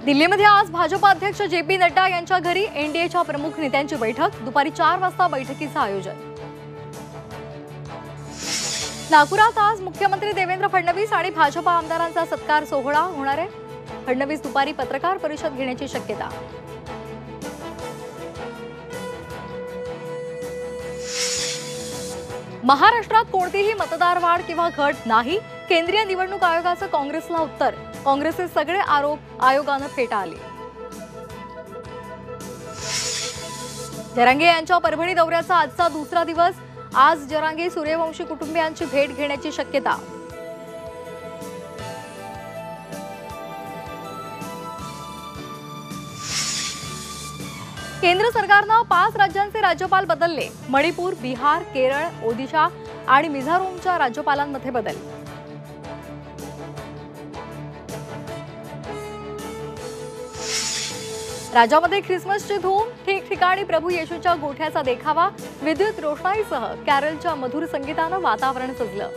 दिल्लीमध्ये आज भाजप अध्यक्ष जे.पी. नड्डा यांच्या घरी एनडीएच्या प्रमुख नेत्यांची बैठक। दुपारी 4 वाजता बैठकीचं आयोजन। नागपुरात आज मुख्यमंत्री देवेंद्र फडणवीस आणि भाजप आमदारांचा सत्कार सोहळा होणार आहे। फडणवीस दुपारी पत्रकार परिषद घेण्याची शक्यता। महाराष्ट्रात कोणतीही मतदार वाढ किंवा घट नाही, केंद्रीय निवडणूक आयोगाचं काँग्रेसला उत्तर। काँग्रेसचे सगळे आरोप आयोगानं फेटाळले। जरांगे यांच्या परभणी दौऱ्याचा आजचा दुसरा दिवस। आज जरांगे सूर्यवंशी कुटुंबियांची भेट घेण्याची शक्यता। केंद्र सरकारनं 5 राज्यांचे राज्यपाल बदलले। मणिपूर, बिहार, केरळ, ओदिशा आणि मिझोरमच्या राज्यपालांमध्ये बदल। राज्यामध्ये ख्रिसमसची धूम, ठिकठिकाणी प्रभू येशूच्या गोठ्याचा देखावा। विद्युत रोषणाईसह कॅरलच्या मधुर संगीतानं वातावरण सजलं।